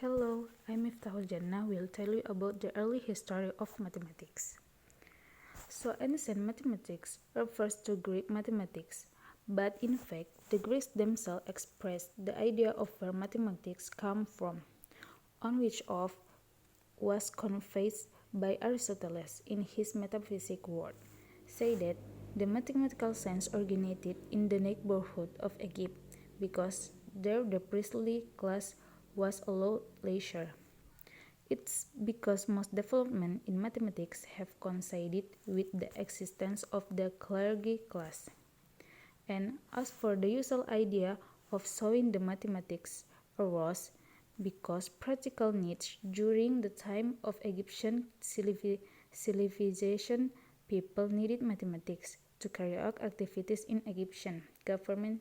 Hello, I'm Miftahul Jannah. Will tell you about the early history of mathematics. So, ancient mathematics refers to Greek mathematics, but in fact, the Greeks themselves expressed the idea of where mathematics come from, on which of was confessed by Aristotle in his metaphysic work, say that the mathematical science originated in the neighborhood of Egypt because there the priestly class was allowed leisure. It's because most development in mathematics have coincided with the existence of the clergy class. And as for the usual idea of showing the mathematics arose because practical needs during the time of Egyptian civilization, people needed mathematics to carry out activities in Egyptian government,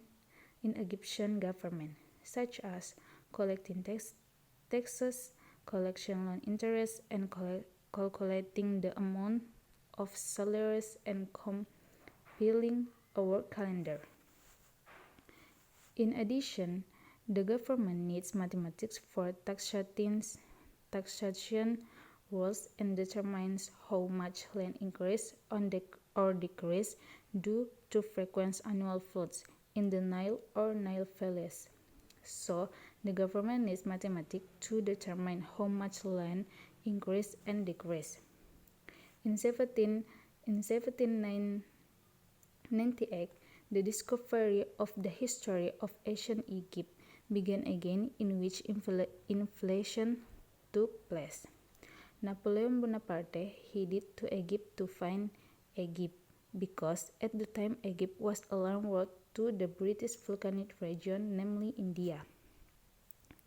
such as collecting taxes, collection loan interest, and calculating the amount of salaries and compiling a work calendar. In addition, the government needs mathematics for taxation rules and determines how much land increase or decrease due to frequent annual floods in the Nile or Nile valleys. So, the government needs mathematics to determine how much land increase and decrease. In 1798, the discovery of the history of ancient Egypt began again, in which inflation took place. Napoleon Bonaparte headed to Egypt to find Egypt because at the time Egypt was a long road to the British volcanic region, namely India.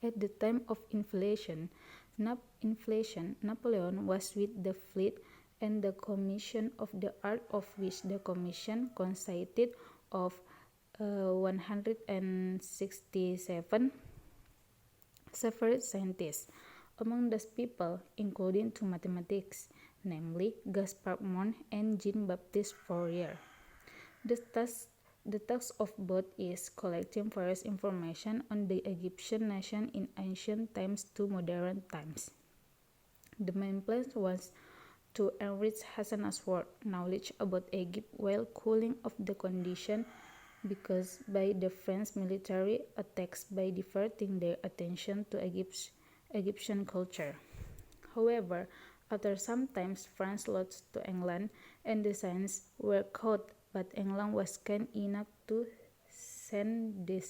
At the time of inflation, Napoleon was with the fleet and the commission of the art, of which the commission consisted of 167 separate scientists. Among those people, including two mathematics, namely Gaspard Monge and Jean-Baptiste Fourier. The task of both is collecting various information on the Egyptian nation in ancient times to modern times. The main plan was to enrich Hassan's work knowledge about Egypt while cooling off the condition because by the French military attacks by diverting their attention to Egyptian culture. However, after some time France lost to England and the science were caught, but England was kind enough to send these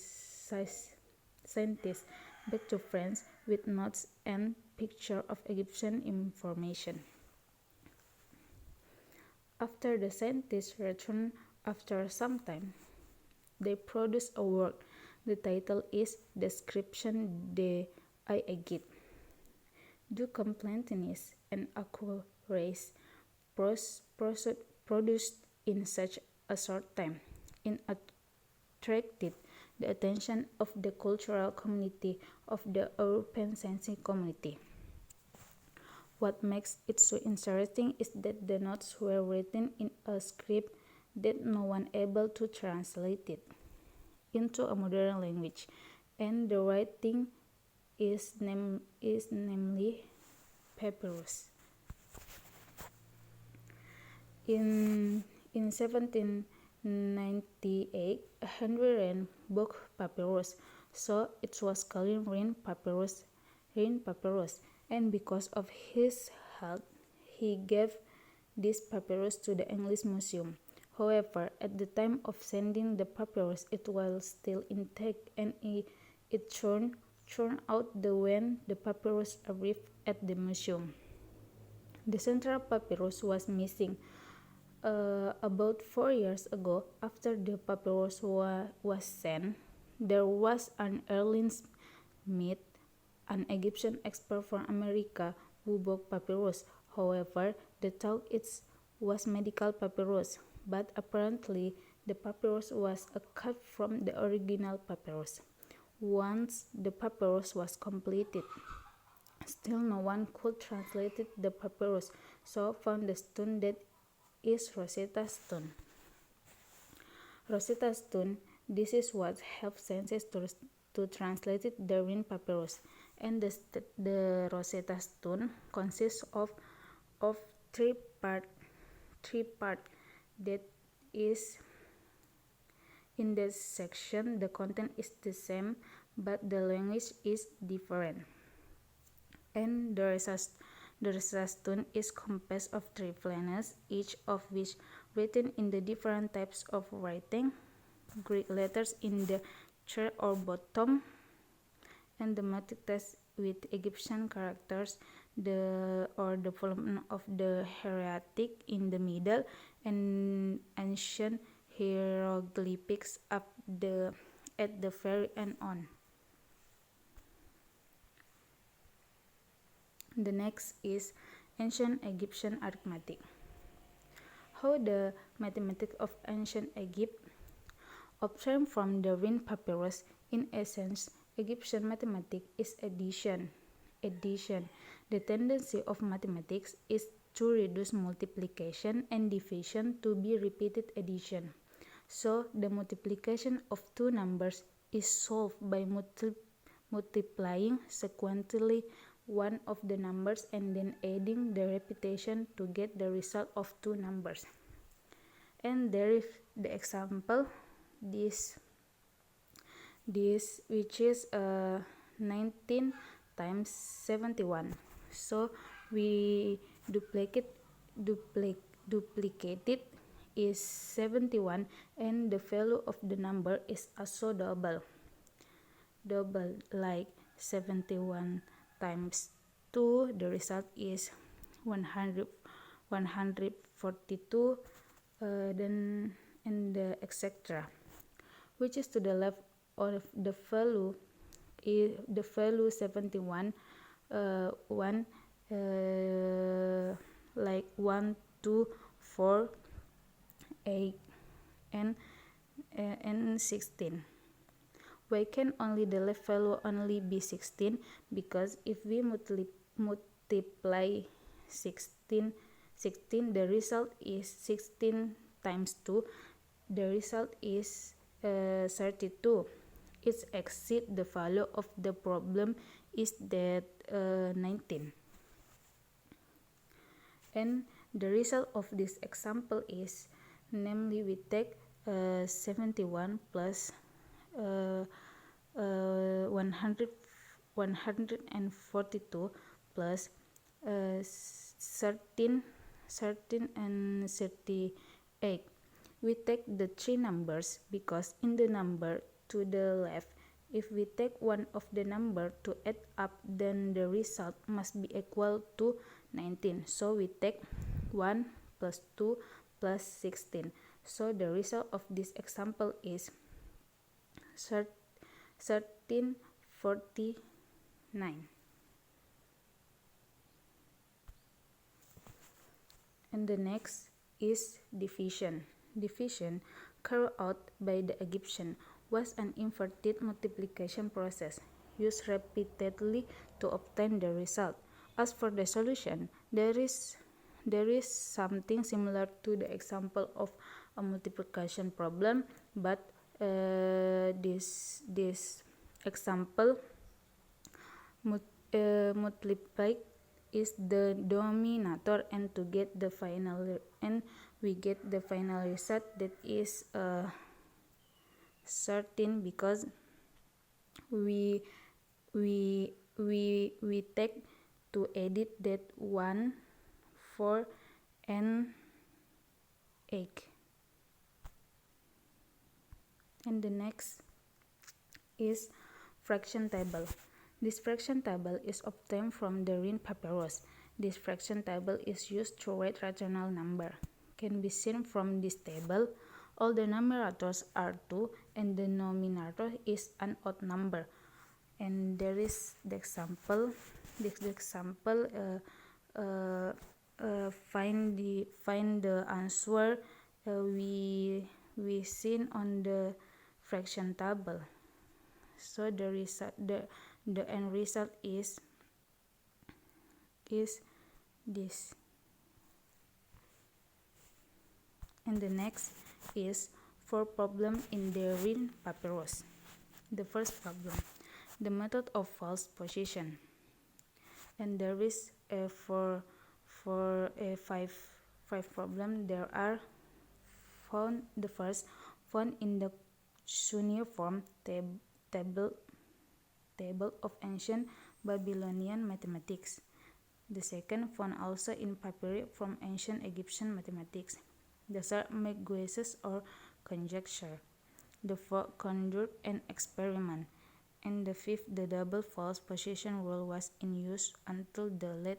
scientists back to France with notes and pictures of Egyptian information. After the scientists returned after some time, they produced a work. The title is Description de Egypte. The completeness and accuracy produced in such a short time attracted the attention of the cultural community of the European scientific community. What makes it so interesting is that the notes were written in a script that no one able to translate it into a modern language, and the writing is namely papyrus. In 1798, a handwritten book papyrus, so it was called Rhind papyrus, and because of his health, he gave this papyrus to the English Museum. However, at the time of sending the papyrus, it was still intact, and it turned out when the papyrus arrived at the museum. The central papyrus was missing. About 4 years ago, after the papyrus was sent, there was an Erling Smith, an Egyptian expert from America, who bought papyrus. However, they thought it was medical papyrus, but apparently the papyrus was a cut from the original papyrus. Once the papyrus was completed, still no one could translate the papyrus, so found the stone that is Rosetta Stone. Rosetta Stone, this is what helped scientists to translate the Rhind papyrus. and the Rosetta Stone consists of three part that is in this section the content is the same but the language is different. And the Rosetta Stone is composed of three planes, each of which written in the different types of writing. Greek letters in the third or bottom, and the motif text with Egyptian characters, the volume of the hieratic in the middle, and ancient hieroglyphics at the very end on. The next is ancient Egyptian arithmetic. How the mathematics of ancient Egypt obtained from the Rhind papyrus. In essence, Egyptian mathematics is addition. The tendency of mathematics is to reduce multiplication and division to be repeated addition. So, the multiplication of two numbers is solved by multiplying sequentially one of the numbers and then adding the repetition to get the result of two numbers. And there is the example, this which is 19 times 71. So we duplicate it is 71, and the value of the number is also double like 71 times 2, the result is 142, then and the etc. Which is to the left of the value is the value 71, like 1, 2, 4, 8, and 16. Why can only the left value only be 16? Because if we multiply 16, the result is 16 times 2. The result is 32. It exceeds the value of the problem is that 19. And the result of this example is, namely we take 71 plus 142 plus 13 and 38. We take the three numbers because in the number to the left, if we take one of the number to add up, then the result must be equal to 19. So we take 1 plus 2 plus 16. So the result of this example is 1349. And the next is division. Division, carried out by the Egyptian, was an inverted multiplication process used repeatedly to obtain the result. As for the solution, there is something similar to the example of a multiplication problem, but this example multiplied is the denominator, and to get the final we get the final result that is 13, because we take to edit that 1, 4, and 8. And the next is fraction table. This fraction table is obtained from the Rhind papyrus. This fraction table is used to write rational number. Can be seen from this table. All the numerators are 2 and the denominator is an odd number. And there is the example. Find the answer we seen on the fraction table. So the result, the end result is this. And the next is 4 problem in the Rhind papyrus. The first problem: The method of false position. And there is for a five problem. There are found the first found in the cuneiform table of ancient Babylonian mathematics. The second found also in papyri from ancient Egyptian mathematics. The third make guesses or conjecture. The fourth conjure an experiment. And the fifth, the double false position rule was in use until the late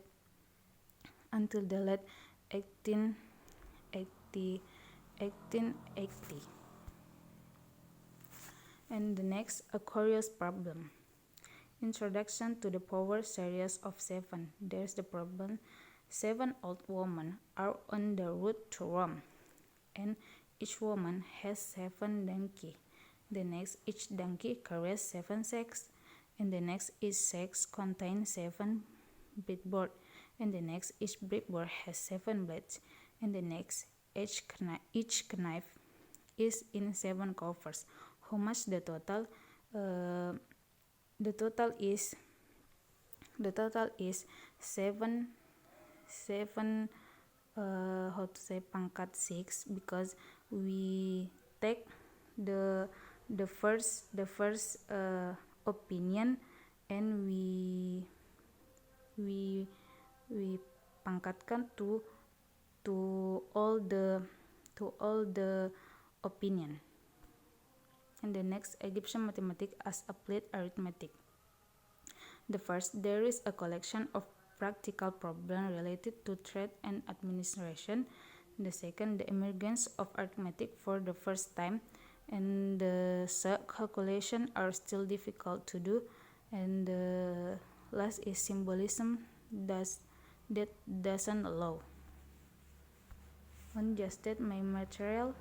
1880. And the next, a curious problem. Introduction to the power series of 7. There's the problem. 7 old women are on the route to Rome, and each woman has 7 donkeys. The next, each donkey carries 7 sacks, and the next, each sack contains 7 breadboard, and the next, each breadboard has 7 blades, and the next, each knife is in 7 coffers. How much the total? The total is 7 how to say pangkat 6, because we take the first opinion, and we pangkatkan to all the opinion. And the next, Egyptian mathematics as applied arithmetic. The first, there is a collection of practical problems related to trade and administration. The second, the emergence of arithmetic for the first time, and the calculations are still difficult to do. And the last is symbolism that doesn't allow. Unjusted my material